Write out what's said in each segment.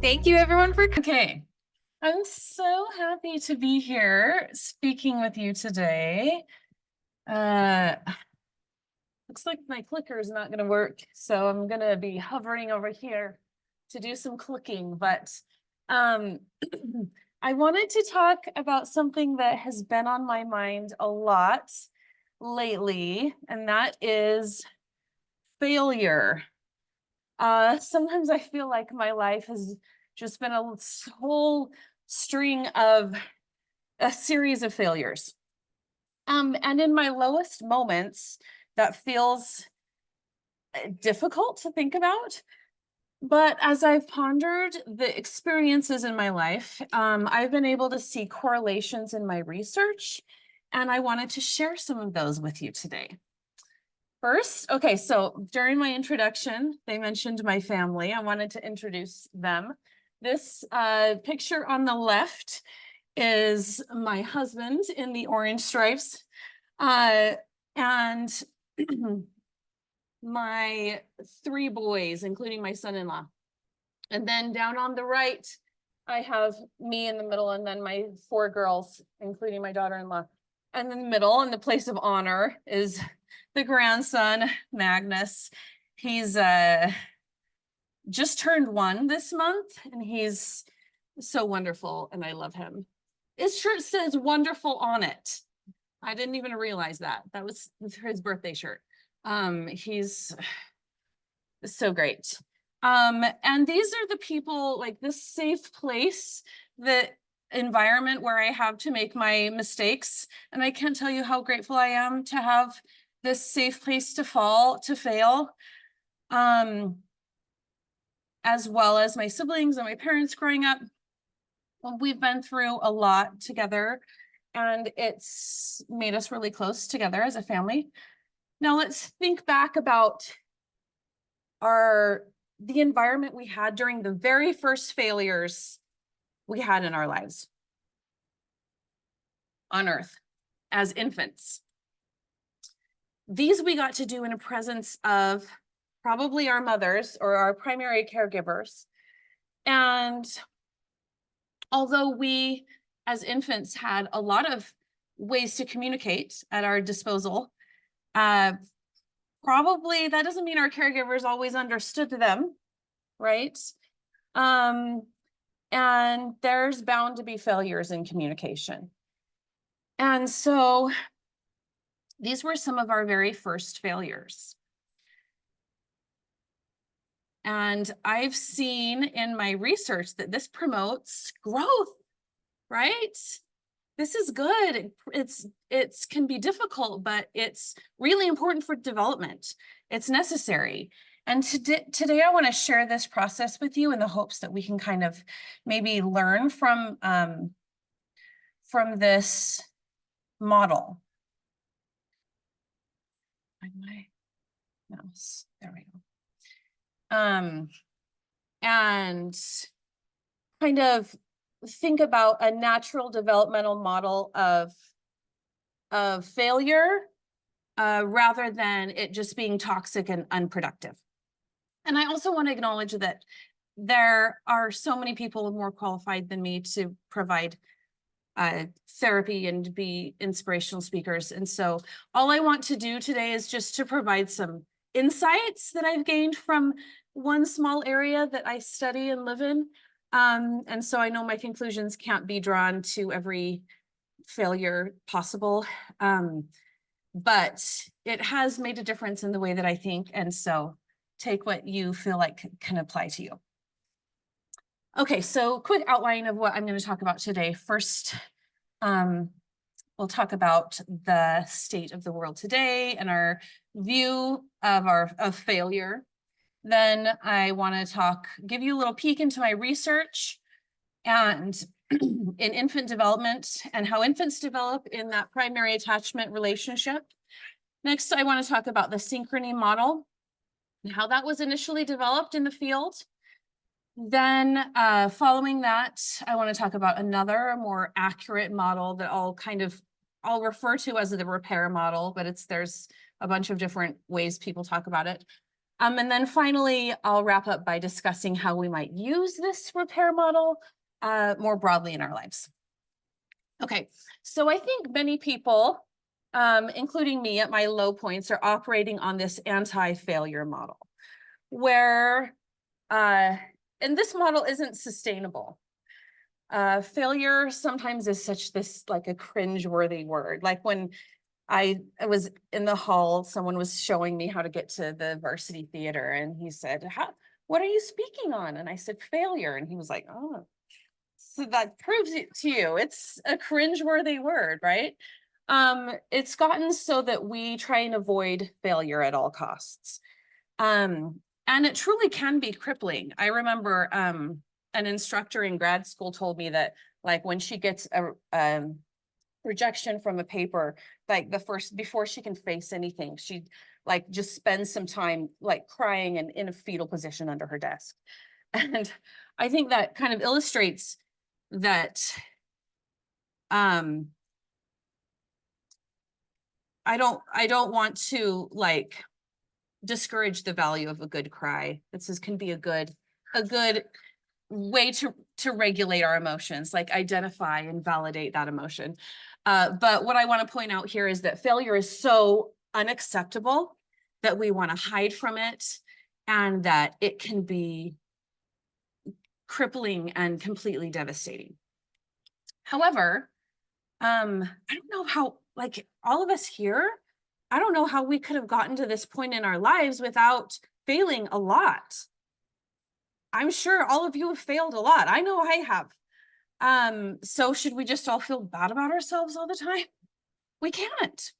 Thank you everyone for Okay, I'm so happy to be here speaking with you today. Uh, looks like my clicker is not going to work, so I'm going to be hovering over here to do some clicking, but um, I wanted to talk about something that has been on my mind a lot lately, and that is failure. Sometimes I feel like my life has just been a whole string of a series of failures. And in my lowest moments, that feels difficult to think about. But as I've pondered the experiences in my life, I've been able to see correlations in my research, and I wanted to share some of those with you today. First, okay, so during my introduction, they mentioned my family. I wanted to introduce them. This picture on the left is my husband in the orange stripes. And my three boys, including my son-in-law. And then down on the right, I have me in the middle, and then my four girls, including my daughter-in-law. And in the middle, in the place of honor, is the grandson, Magnus. He's just turned 1 this month, and he's so wonderful, and I love him. His shirt says wonderful on it. I didn't even realize that. That was his birthday shirt. He's so great. And these are the people, like this safe place, the environment where I have to make my mistakes. And I can't tell you how grateful I am to have this safe place to fail. As well as my siblings and my parents growing up. We've been through a lot together, and it's made us really close together as a family. Now let's think back about the environment we had during the very first failures we had in our lives on Earth as infants. These we got to do in a presence of probably our mothers or our primary caregivers. And although we as infants had a lot of ways to communicate at our disposal, probably that doesn't mean our caregivers always understood them, right? And there's bound to be failures in communication. And so these were some of our very first failures. And I've seen in my research that this promotes growth, right? This is good. It's can be difficult, but it's really important for development. It's necessary. And today I want to share this process with you in the hopes that we can kind of maybe learn from this model. Find my mouse. There we go. And kind of think about a natural developmental model of failure rather than it just being toxic and unproductive. And I also want to acknowledge that there are so many people more qualified than me to provide therapy and be inspirational speakers. And so all I want to do today is just to provide some insights that I've gained from one small area that I study and live in. And so I know my conclusions can't be drawn to every failure possible, but it has made a difference in the way that I think. And so take what you feel like can apply to you. Okay, so quick outline of what I'm going to talk about today. First, we'll talk about the state of the world today and our view of failure. Then I want to give you a little peek into my research and in infant development and how infants develop in that primary attachment relationship. Next, I want to talk about the synchrony model and how that was initially developed in the field. Then following that, I want to talk about another more accurate model that I'll refer to as the repair model, but there's a bunch of different ways people talk about it. And then finally, I'll wrap up by discussing how we might use this repair model more broadly in our lives. Okay, so I think many people, including me at my low points, are operating on this anti-failure model, where, and this model isn't sustainable. Failure sometimes is such this like a cringe-worthy word. Like when I was in the hall, someone was showing me how to get to the varsity theater, and he said, what are you speaking on? And I said, failure. And he was like, oh, so that proves it to you. It's a cringe-worthy word, right? It's gotten so that we try and avoid failure at all costs. And it truly can be crippling. I remember an instructor in grad school told me that like when she gets a rejection from a paper, like before she can face anything, she like just spends some time like crying and in a fetal position under her desk. And I think that kind of illustrates that I don't want to like discourage the value of a good cry. This can be a good way to regulate our emotions, like identify and validate that emotion. But what I want to point out here is that failure is so unacceptable that we want to hide from it, and that it can be crippling and completely devastating. However, I don't know how, like all of us here, I don't know how we could have gotten to this point in our lives without failing a lot. I'm sure all of you have failed a lot. I know I have. So should we just all feel bad about ourselves all the time? We can't.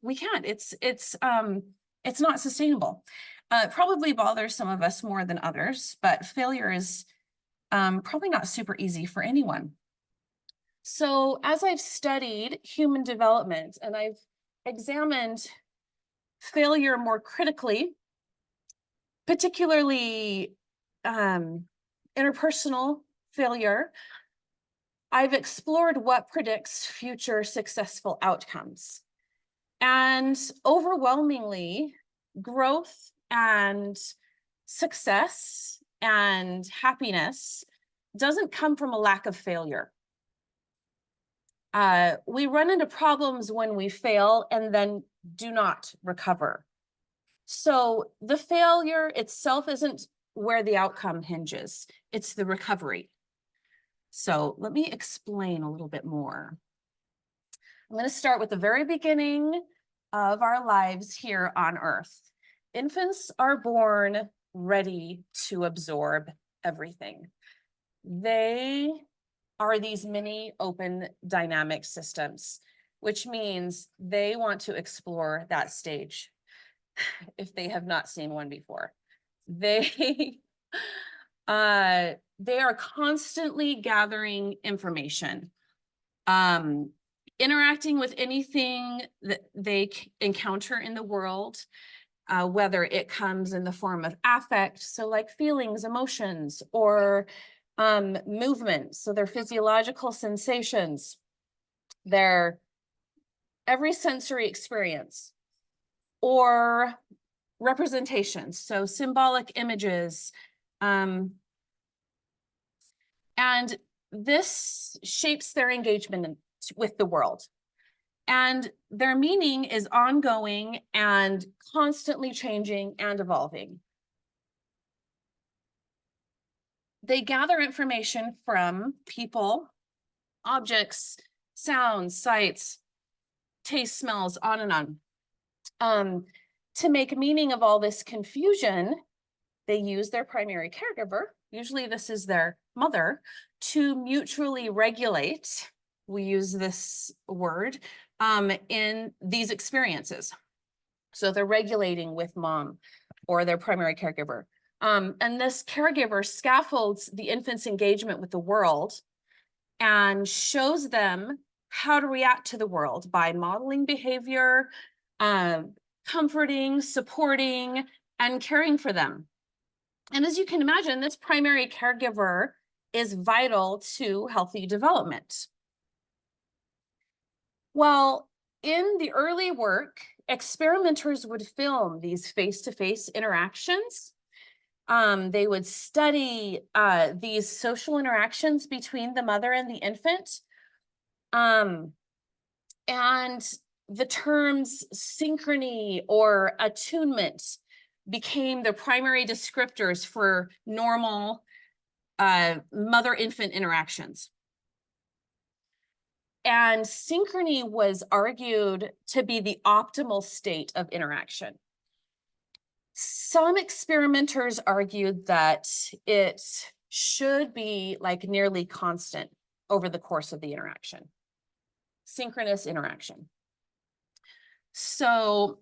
It's not sustainable. It probably bothers some of us more than others, but failure is probably not super easy for anyone. So as I've studied human development and I've examined failure more critically, particularly interpersonal failure, I've explored what predicts future successful outcomes. And overwhelmingly, growth and success and happiness doesn't come from a lack of failure. We run into problems when we fail and then do not recover. So the failure itself isn't where the outcome hinges, it's the recovery. So let me explain a little bit more. I'm going to start with the very beginning of our lives here on Earth. Infants are born ready to absorb everything. They are these mini open dynamic systems, which means they want to explore that stage if they have not seen one before. They are constantly gathering information, interacting with anything that they encounter in the world, whether it comes in the form of affect, so like feelings, emotions, or movement, so their physiological sensations, their every sensory experience, or representations, so symbolic images. And this shapes their engagement with the world. And their meaning is ongoing and constantly changing and evolving. They gather information from people, objects, sounds, sights, taste, smells, on and on. To make meaning of all this confusion, they use their primary caregiver, usually this is their mother, to mutually regulate, we use this word, in these experiences. So they're regulating with mom or their primary caregiver. And this caregiver scaffolds the infant's engagement with the world and shows them how to react to the world by modeling behavior, comforting, supporting, and caring for them. And as you can imagine, this primary caregiver is vital to healthy development. Well, in the early work, experimenters would film these face-to-face interactions They would study these social interactions between the mother and the infant. And the terms synchrony or attunement became the primary descriptors for normal mother-infant interactions. And synchrony was argued to be the optimal state of interaction. Some experimenters argued that it should be like nearly constant over the course of the interaction, synchronous interaction. So,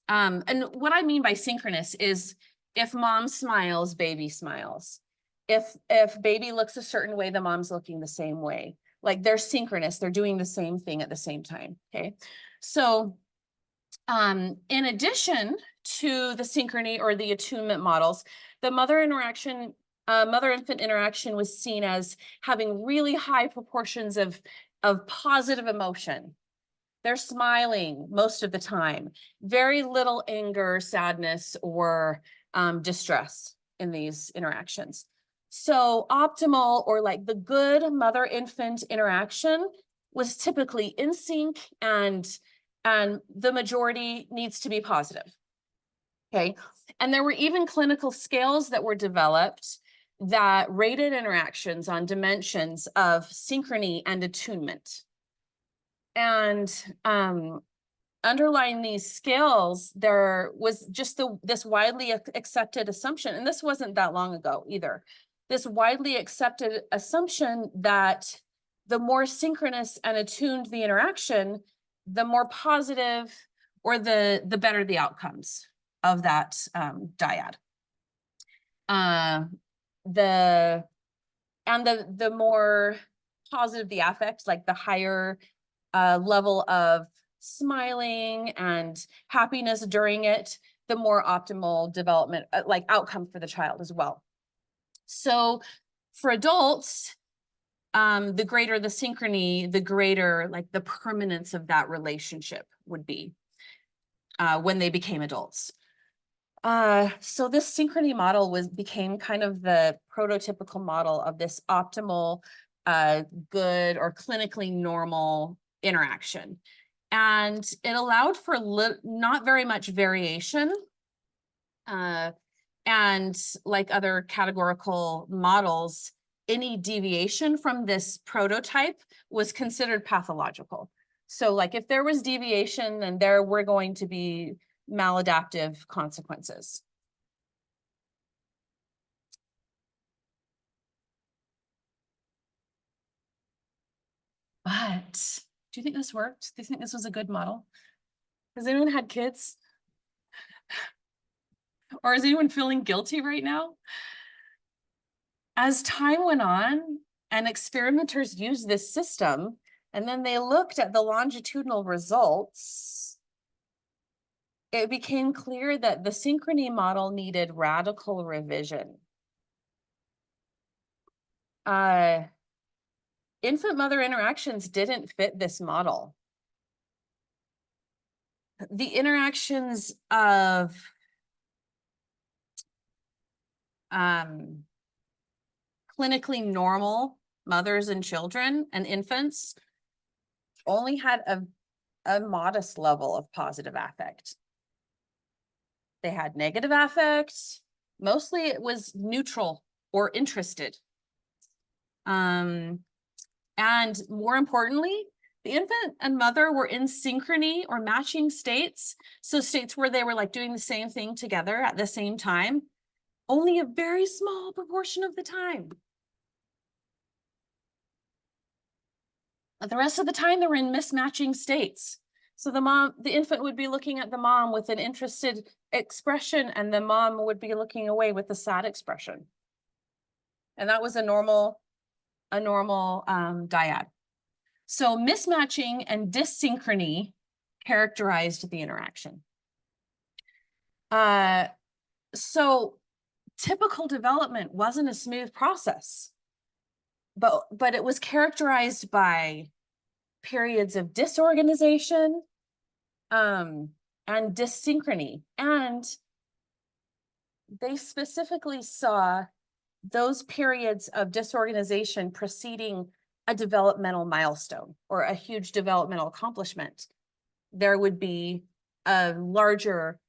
and what I mean by synchronous is if mom smiles, baby smiles. If baby looks a certain way, the mom's looking the same way. Like they're synchronous, they're doing the same thing at the same time, okay? So, in addition to the synchrony or the attunement models, the mother-infant interaction was seen as having really high proportions of positive emotion. They're smiling most of the time, very little anger, sadness, or distress in these interactions. So optimal or like the good mother-infant interaction was typically in sync and the majority needs to be positive. Okay. And there were even clinical scales that were developed that rated interactions on dimensions of synchrony and attunement. And underlying these scales, there was just this widely accepted assumption, and this wasn't that long ago either, this widely accepted assumption that the more synchronous and attuned the interaction, the more positive or the better the outcomes of that dyad. The more positive the affect, like the higher level of smiling and happiness during it, the more optimal development, like outcome for the child as well. So for adults, the greater the synchrony, the greater like the permanence of that relationship would be when they became adults. So this synchrony model became kind of the prototypical model of this optimal, good or clinically normal interaction. And it allowed for not very much variation. And like other categorical models, any deviation from this prototype was considered pathological. So like if there was deviation, then there were going to be maladaptive consequences. But do you think this worked? Do you think this was a good model? Has anyone had kids? Or is anyone feeling guilty right now? As time went on and experimenters used this system, and then they looked at the longitudinal results, it became clear that the synchrony model needed radical revision. Infant-mother interactions didn't fit this model. The interactions of clinically normal mothers and children and infants only had a modest level of positive affect. They had negative affect. Mostly it was neutral or interested. And more importantly, the infant and mother were in synchrony or matching states. So states where they were like doing the same thing together at the same time, only a very small proportion of the time. The rest of the time, they were in mismatching states. So the infant would be looking at the mom with an interested expression, and the mom would be looking away with a sad expression. And that was a normal dyad. So mismatching and dyssynchrony characterized the interaction. So typical development wasn't a smooth process, but it was characterized by periods of disorganization and dyssynchrony. And they specifically saw those periods of disorganization preceding a developmental milestone or a huge developmental accomplishment. There would be a larger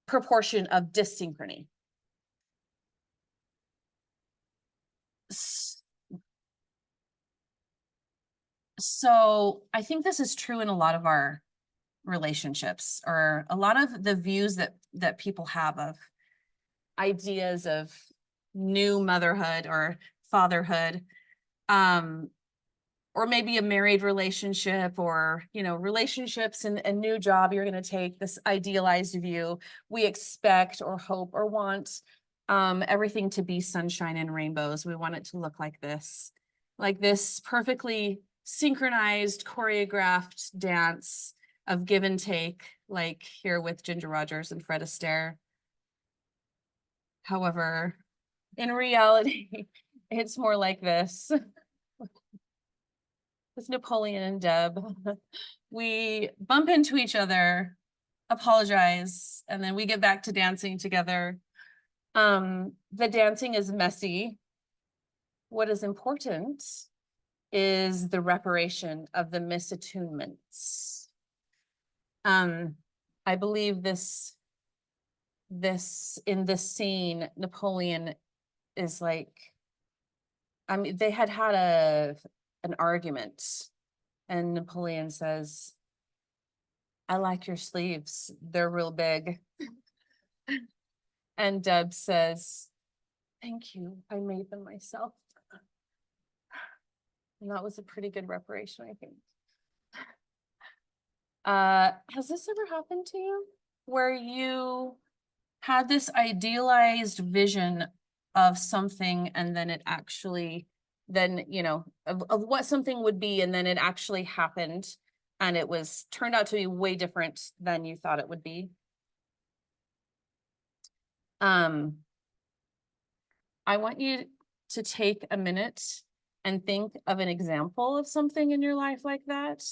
proportion of dysynchrony. So I think this is true in a lot of our relationships, or a lot of the views that people have of ideas of new motherhood or fatherhood, or maybe a married relationship, or relationships and a new job you're going to take. This idealized view, we expect or hope or want everything to be sunshine and rainbows. We want it to look like this perfectly synchronized, choreographed dance of give and take, like here with Ginger Rogers and Fred Astaire. However, in reality, it's more like this. With Napoleon and Deb, we bump into each other, apologize, and then we get back to dancing together. The dancing is messy. What is important is the reparation of the misattunements. I believe this in this scene, Napoleon is like, I mean, they had an argument, and Napoleon says, "I like your sleeves. They're real big." And Deb says, "Thank you. I made them myself." And that was a pretty good reparation, I think. Has this ever happened to you, where you had this idealized vision of something, and then it actually, of what something would be, and then it actually happened, and it turned out to be way different than you thought it would be? I want you to take a minute and think of an example of something in your life like that.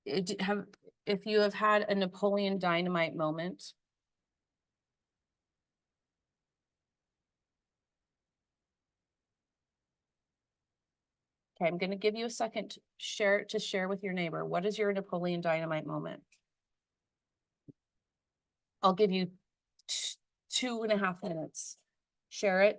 If you have had a Napoleon Dynamite moment. Okay, I'm going to give you a second to share with your neighbor. What is your Napoleon Dynamite moment? I'll give you 2.5 minutes. Share it.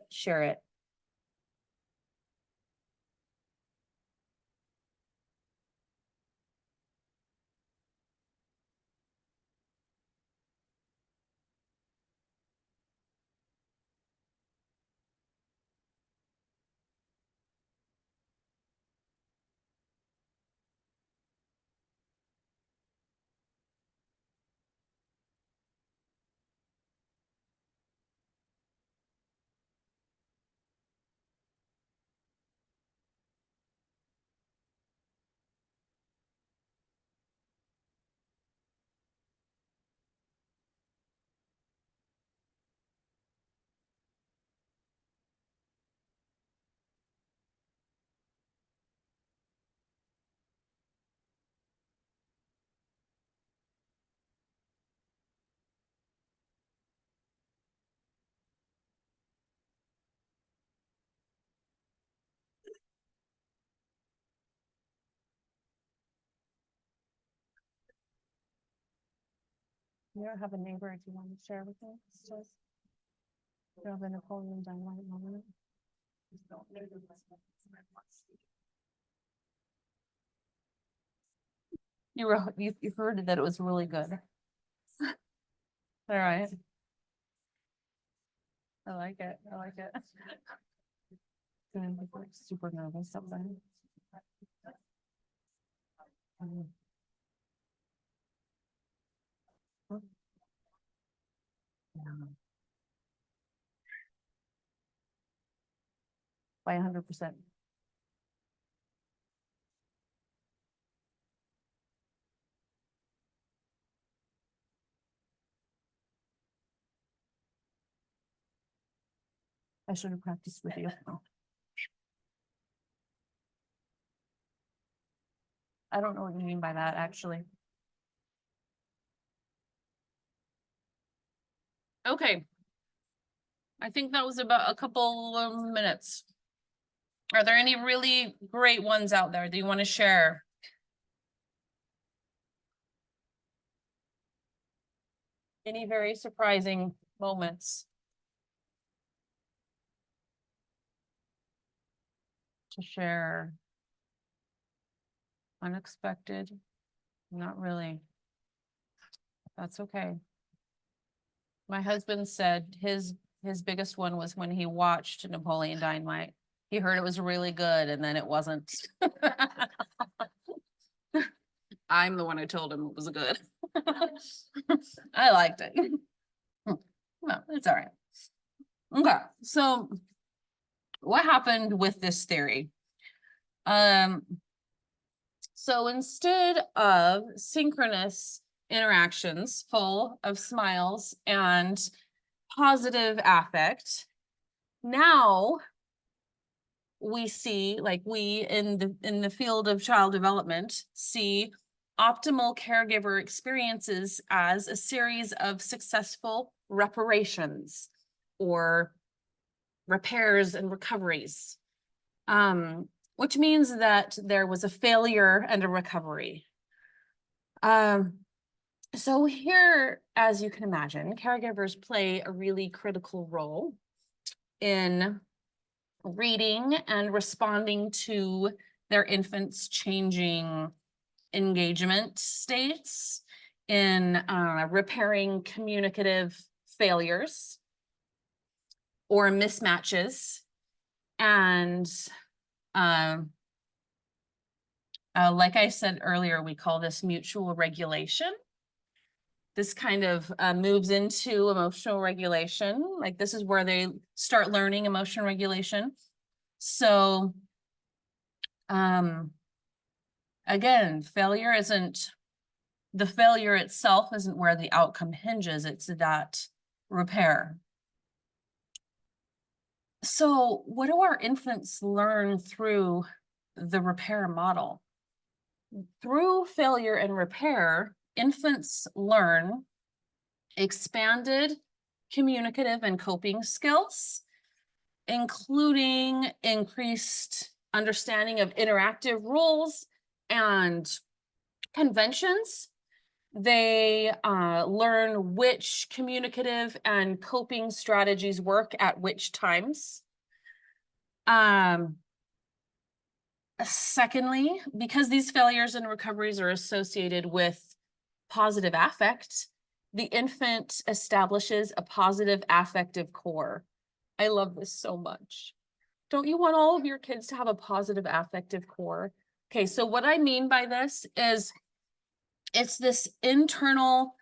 You don't have a neighbor, do you want to share with me? Do you have a Napoleon Dynamite moment? You heard that it was really good. All right. I like it. Super nervous something. By 100%. I should have practiced with you. I don't know what you mean by that, actually. Okay. I think that was about a couple of minutes. Are there any really great ones out there that you want to share? Any very surprising moments to share? Unexpected? Not really. That's okay. My husband said his biggest one was when he watched Napoleon Dynamite. He heard it was really good and then it wasn't. I'm the one who told him it was good. I liked it. No, it's all right. Okay, so what happened with this theory? So instead of synchronous interactions full of smiles and positive affect, now we see, like we in the field of child development, see optimal caregiver experiences as a series of successful reparations or repairs and recoveries, which means that there was a failure and a recovery. So here, as you can imagine, caregivers play a really critical role in reading and responding to their infants' changing engagement states, in repairing communicative failures or mismatches, and like I said earlier, we call this mutual regulation. This kind of moves into emotional regulation. Like this is where they start learning emotional regulation. So again, the failure itself isn't where the outcome hinges, it's that repair. So what do our infants learn through the repair model? Through failure and repair, infants learn expanded communicative and coping skills, including increased understanding of interactive rules and conventions. They learn which communicative and coping strategies work at which times. Secondly, because these failures and recoveries are associated with positive affect, the infant establishes a positive affective core. I love this so much. Don't you want all of your kids to have a positive affective core? Okay, so what I mean by this is it's this internal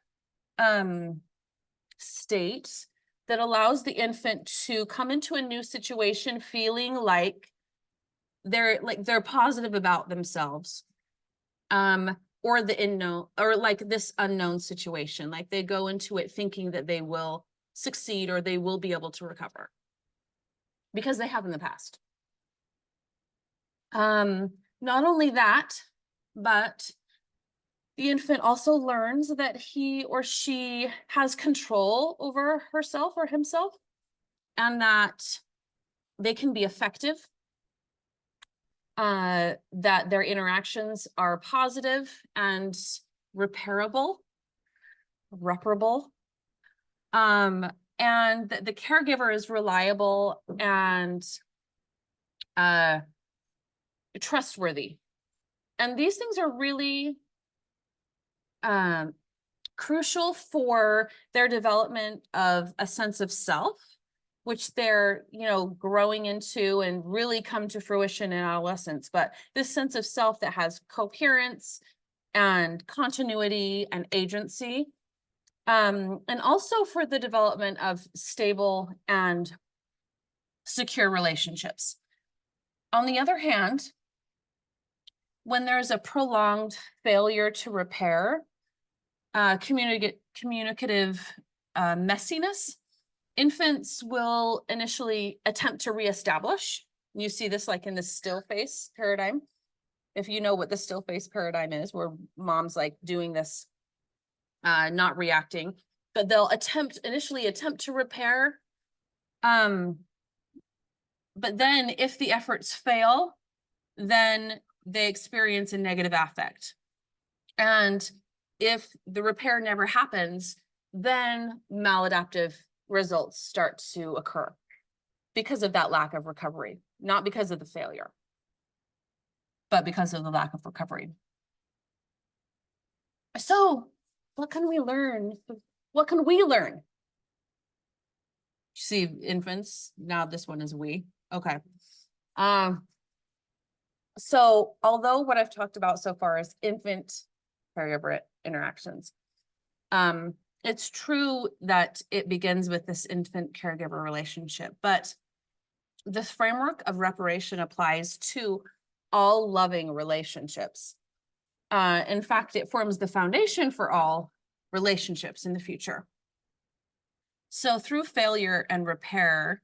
state that allows the infant to come into a new situation feeling like they're positive about themselves, or the unknown, or like this unknown situation, like they go into it thinking that they will succeed or they will be able to recover because they have in the past. Not only that, but the infant also learns that he or she has control over herself or himself, and that they can be effective, that their interactions are positive and reparable, and that the caregiver is reliable and trustworthy. And these things are really crucial for their development of a sense of self, which they're, growing into and really come to fruition in adolescence. But this sense of self that has coherence and continuity and agency, and also for the development of stable and secure relationships. On the other hand, when there's a prolonged failure to repair, communicative messiness, infants will initially attempt to reestablish. You see this like in the still face paradigm. if you know what the still face paradigm is, where mom's like doing this, not reacting, but they'll initially attempt to repair. But then if the efforts fail, then they experience a negative affect. And if the repair never happens, then maladaptive results start to occur because of that lack of recovery, not because of the failure, but because of the lack of recovery. So what can we learn? What can we learn? See, infants, now this one is we. Okay. So although what I've talked about so far is infant caregiver interactions, it's true that it begins with this infant caregiver relationship, but this framework of reparation applies to all loving relationships. In fact, it forms the foundation for all relationships in the future. So through failure and repair,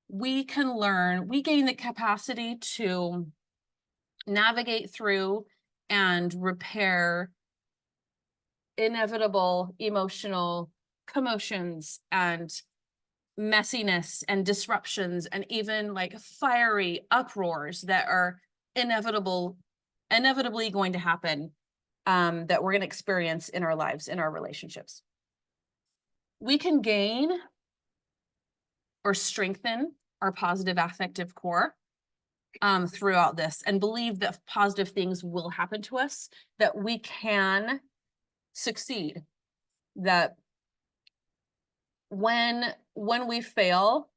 we gain the capacity to navigate through and repair inevitable emotional commotions and messiness and disruptions, and even like fiery uproars that are inevitably going to happen, that we're going to experience in our lives, in our relationships. We can gain or strengthen our positive affective core throughout this, and believe that positive things will happen to us, that we can succeed, that when we fail,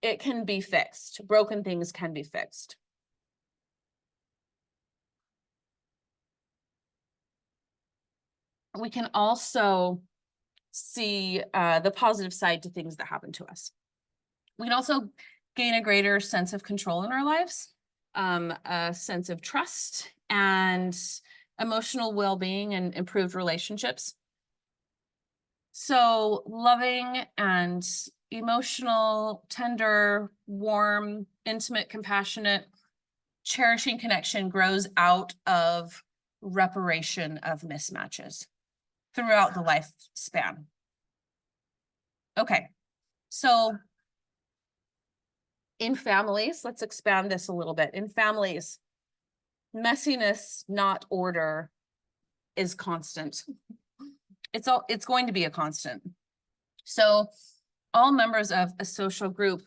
it can be fixed. Broken things can be fixed. We can also see the positive side to things that happen to us. We can also gain a greater sense of control in our lives, a sense of trust and emotional well-being and improved relationships. So loving and emotional, tender, warm, intimate, compassionate, cherishing connection grows out of reparation of mismatches throughout the lifespan. Okay, so in families, let's expand this a little bit. In families, messiness, not order, is constant. It's going to be a constant. So all members of a social group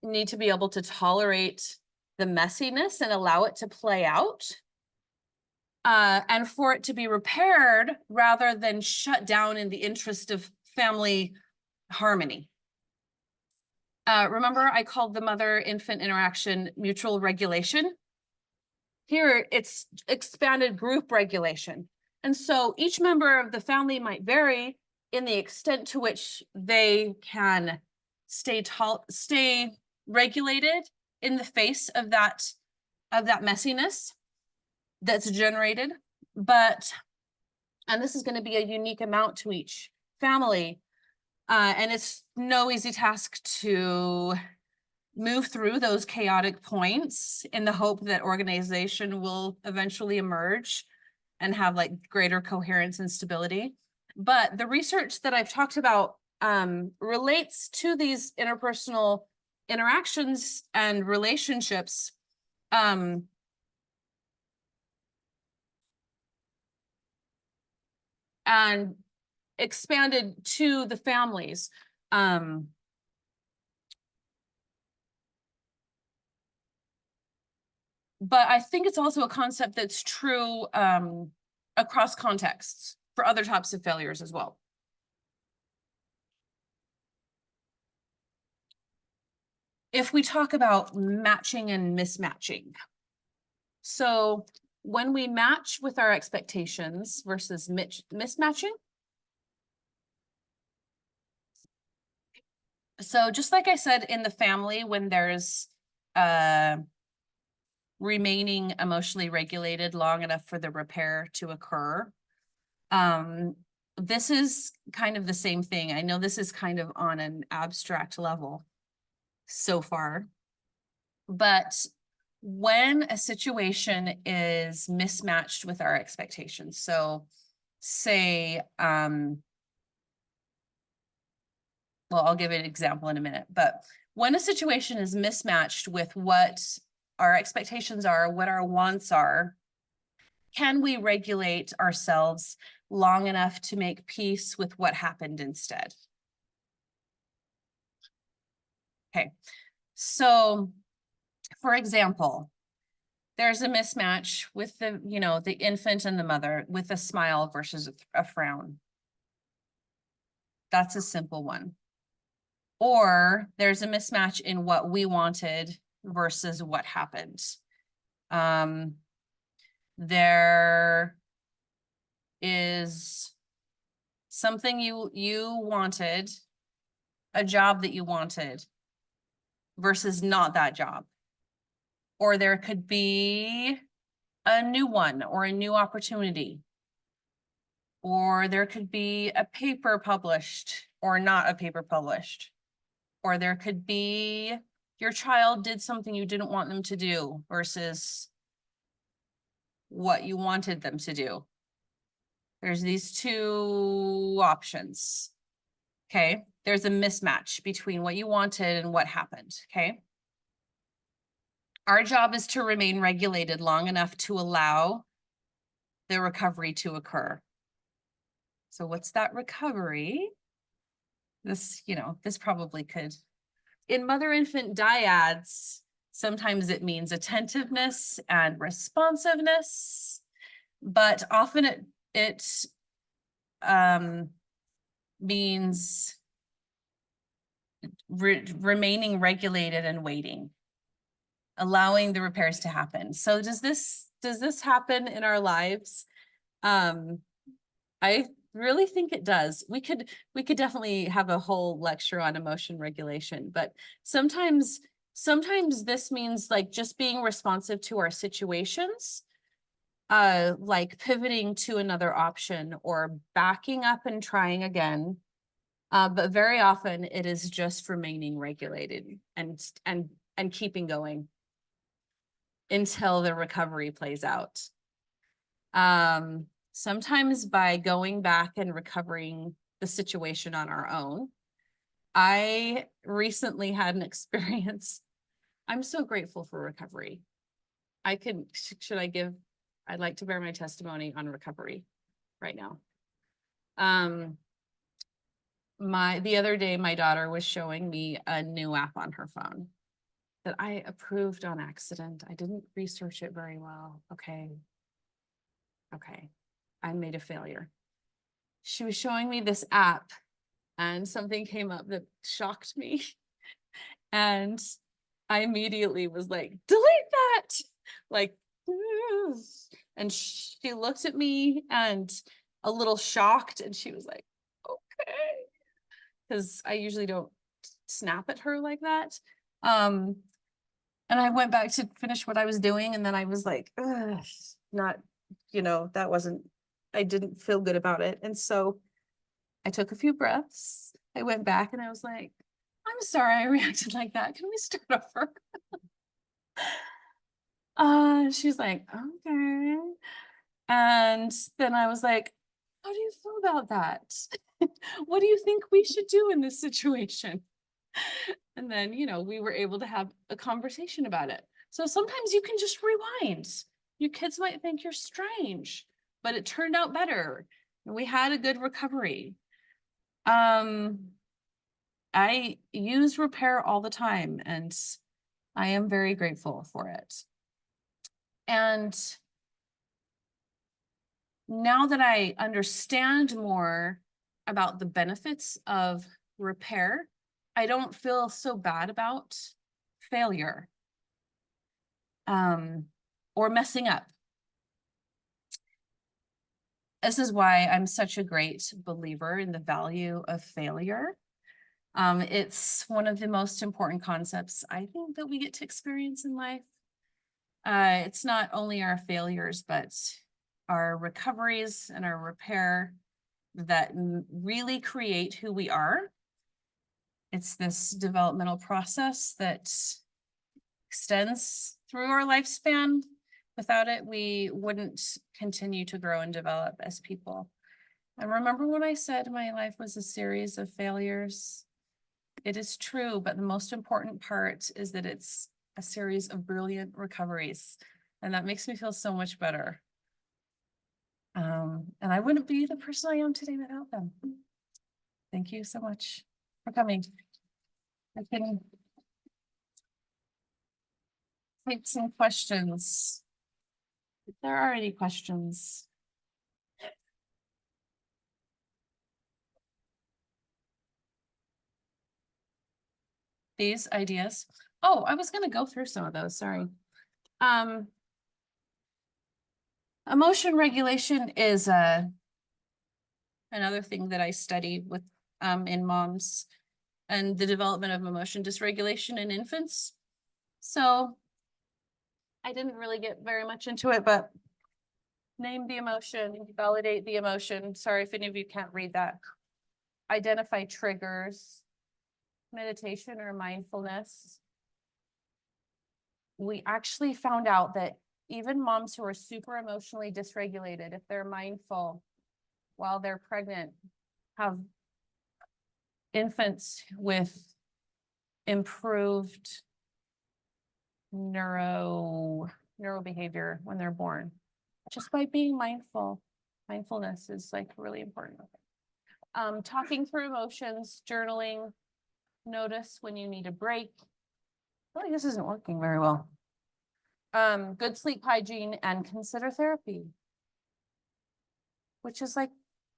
need to be able to tolerate the messiness and allow it to play out, and for it to be repaired rather than shut down in the interest of family harmony. Remember, I called the mother-infant interaction mutual regulation. Here, it's expanded group regulation. And so each member of the family might vary in the extent to which they can stay regulated in the face of that messiness that's generated. And this is going to be a unique amount to each family. And it's no easy task to move through those chaotic points in the hope that organization will eventually emerge and have like greater coherence and stability. But the research that I've talked about relates to these interpersonal interactions and relationships. And expanded to the families. But I think it's also a concept that's true across contexts for other types of failures as well. If we talk about matching and mismatching, so when we match with our expectations versus mismatching, so just like I said, in the family, when there's remaining emotionally regulated long enough for the repair to occur, this is kind of the same thing. I know this is kind of on an abstract level so far, but when a situation is mismatched with our expectations. So say, well, I'll give an example in a minute, but when a situation is mismatched with what our expectations are, what our wants are, can we regulate ourselves long enough to make peace with what happened instead? Okay, so for example, there's a mismatch with the, the infant and the mother with a smile versus a frown. That's a simple one. Or there's a mismatch in what we wanted versus what happened. There is something you wanted, a job that you wanted versus not that job. Or there could be a new one or a new opportunity. Or there could be a paper published or not a paper published. Or there could be your child did something you didn't want them to do versus what you wanted them to do. There's these two options. Okay, there's a mismatch between what you wanted and what happened. Okay. Our job is to remain regulated long enough to allow the recovery to occur. So what's that recovery? This, this probably could. In mother-infant dyads, sometimes it means attentiveness and responsiveness, but often it means remaining regulated and waiting, allowing the repairs to happen. So does this happen in our lives? I really think it does. We could definitely have a whole lecture on emotion regulation, but sometimes this means like just being responsive to our situations, like pivoting to another option or backing up and trying again. But very often it is just remaining regulated and keeping going until the recovery plays out. Sometimes by going back and recovering the situation on our own. I recently had an experience. I'm so grateful for recovery. I'd like to bear my testimony on recovery right now. The other day, my daughter was showing me a new app on her phone that I approved on accident. I didn't research it very well. Okay. I made a failure. She was showing me this app and something came up that shocked me. And I immediately was like, delete that. Like, and she looked at me and a little shocked and she was like, okay. Because I usually don't snap at her like that. And I went back to finish what I was doing. And then I was like, not, I didn't feel good about it. And so I took a few breaths. I went back and I was like, I'm sorry I reacted like that. Can we start over? She's like, okay. And then I was like, how do you feel about that? What do you think we should do in this situation? And then, we were able to have a conversation about it. So sometimes you can just rewind. Your kids might think you're strange, but it turned out better. And we had a good recovery. I use repair all the time and I am very grateful for it. And now that I understand more about the benefits of repair, I don't feel so bad about failure or messing up. This is why I'm such a great believer in the value of failure. It's one of the most important concepts I think that we get to experience in life. It's not only our failures, but our recoveries and our repair that really create who we are. It's this developmental process that extends through our lifespan. Without it, we wouldn't continue to grow and develop as people. And remember when I said my life was a series of failures? It is true, but the most important part is that it's a series of brilliant recoveries. And that makes me feel so much better. And I wouldn't be the person I am today without them. Thank you so much for coming. I can take some questions. If there are any questions. These ideas. Oh, I was going to go through some of those. Sorry. Emotion regulation is another thing that I study with in moms and the development of emotion dysregulation in infants. So I didn't really get very much into it, but name the emotion, validate the emotion. Sorry if any of you can't read that. Identify triggers, meditation or mindfulness. We actually found out that even moms who are super emotionally dysregulated, if they're mindful while they're pregnant, have infants with improved neuro behavior when they're born, just by being mindful. Mindfulness is like really important. Talking through emotions, journaling, notice when you need a break. I feel like this isn't working very well. Good sleep hygiene, and consider therapy, which is like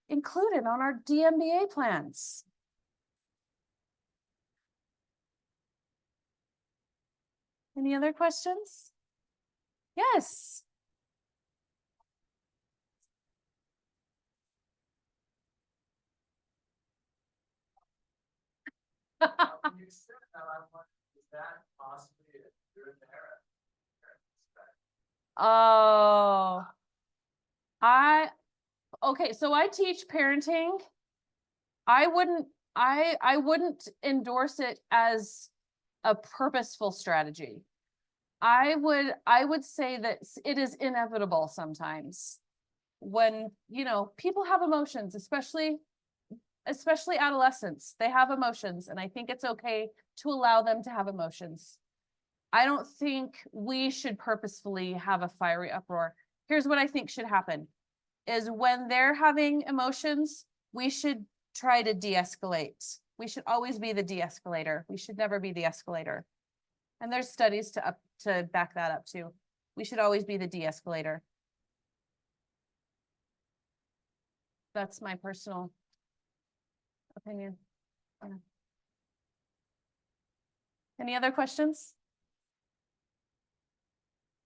included on our DMBA plans. Any other questions? Yes. Oh, okay, so I teach parenting. I wouldn't endorse it as a purposeful strategy. I would say that it is inevitable sometimes when, you know, people have emotions, especially adolescents. They have emotions, and I think it's okay to allow them to have emotions. I don't think we should purposefully have a fiery uproar. Here's what I think should happen is when they're having emotions, we should try to de-escalate. We should always be the de-escalator. We should never be the escalator. And there's studies to back that up too. We should always be the de-escalator. That's my personal opinion. Yeah. Any other questions?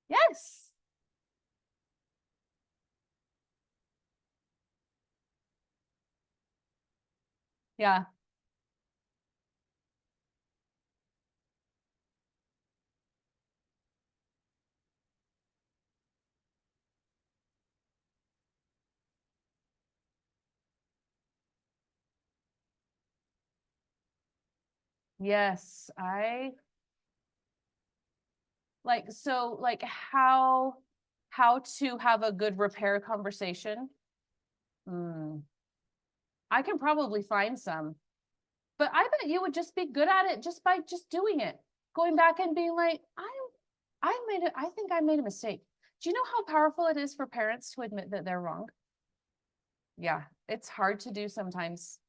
Yes. Yeah. Yes, I like, so like how to have a good repair conversation. I can probably find some, but I bet you would just be good at it just by just doing it. Going back and being like, I think I made a mistake. Do you know how powerful it is for parents to admit that they're wrong? Yeah, it's hard to do sometimes,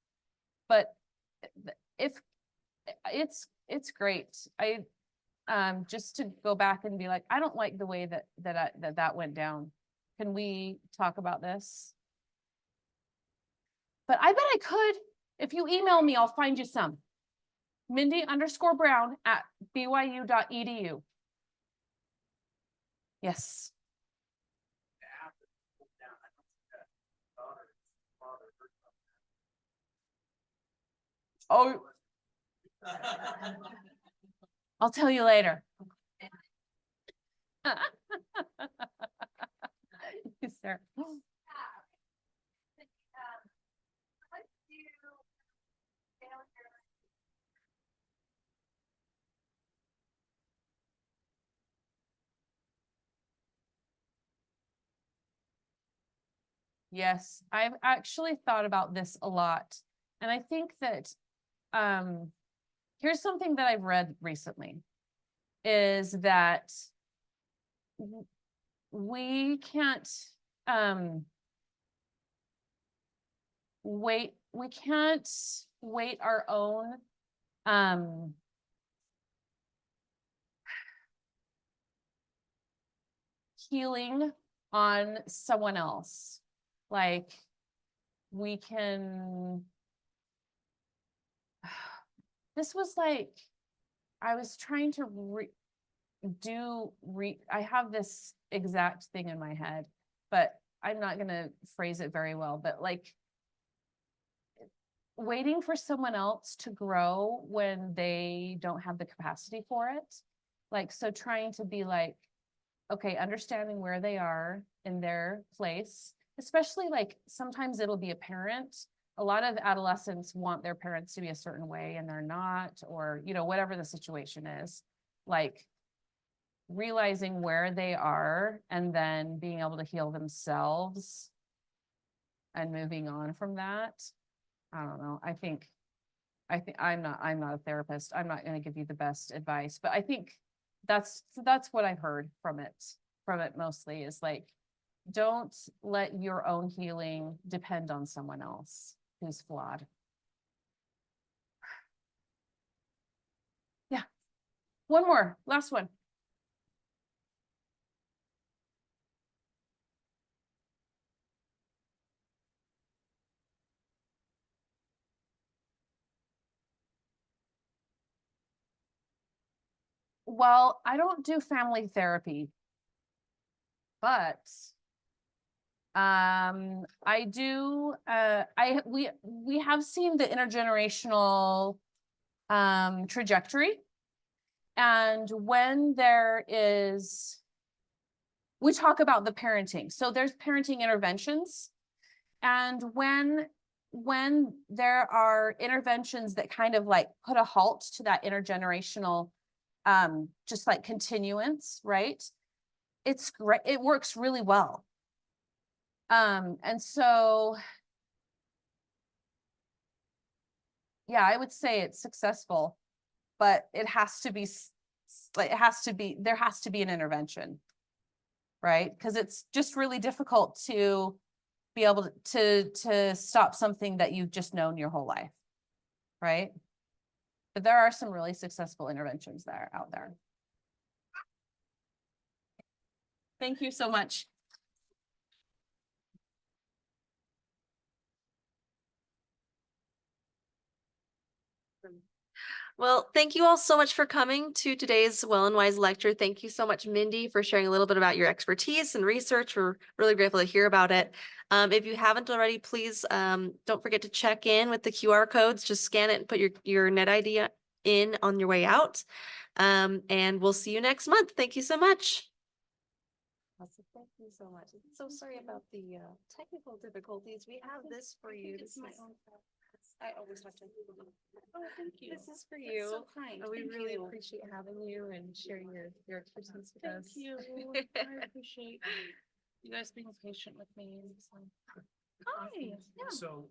but if it's great. I just to go back and be like, I don't like the way that went down. Can we talk about this? But I bet I could. If you email me, I'll find you some. Mindy_Brown@byu.edu. Yes. Oh, I'll tell you later. Yes, sir. Yes, I've actually thought about this a lot. And I think that here's something that I've read recently is that we can't we can't wait our own healing on someone else. Like we can this was like I was trying to I have this exact thing in my head, but I'm not gonna phrase it very well, but like waiting for someone else to grow when they don't have the capacity for it. Like, so trying to be like, okay, understanding where they are in their place, especially like sometimes it'll be a parent. A lot of adolescents want their parents to be a certain way and they're not, or, you know, whatever the situation is, like realizing where they are and then being able to heal themselves and moving on from that. I don't know. I think I'm not a therapist. I'm not going to give you the best advice, but I think that's what I've heard from it mostly is like, don't let your own healing depend on someone else who's flawed. Yeah. One more, last one. Well, I don't do family therapy, but I do we have seen the intergenerational trajectory, and when there is we talk about the parenting, so there's parenting interventions, and when there are interventions that kind of like put a halt to that intergenerational just like continuance, right? It's great, it works really well. And so yeah, I would say it's successful, but it has to be like there has to be an intervention, right? Because it's just really difficult to be able to stop something that you've just known your whole life, right? But there are some really successful interventions that are out there. Thank you so much. Well, thank you all so much for coming to today's Well and Wise lecture. Thank you so much, Mindy, for sharing a little bit about your expertise and research. We're really grateful to hear about it. If you haven't already, please don't forget to check in with the QR codes. Just scan it and put your net ID in on your way out. And we'll see you next month. Thank you so much. Awesome. Thank you so much. So sorry about the technical difficulties. We have this for you. This is my own. I always have to. Oh, thank you. This is for you. That's so kind. We really appreciate having you and sharing your expertise with us. Thank you. I appreciate you guys being patient with me. Hi. Yeah. So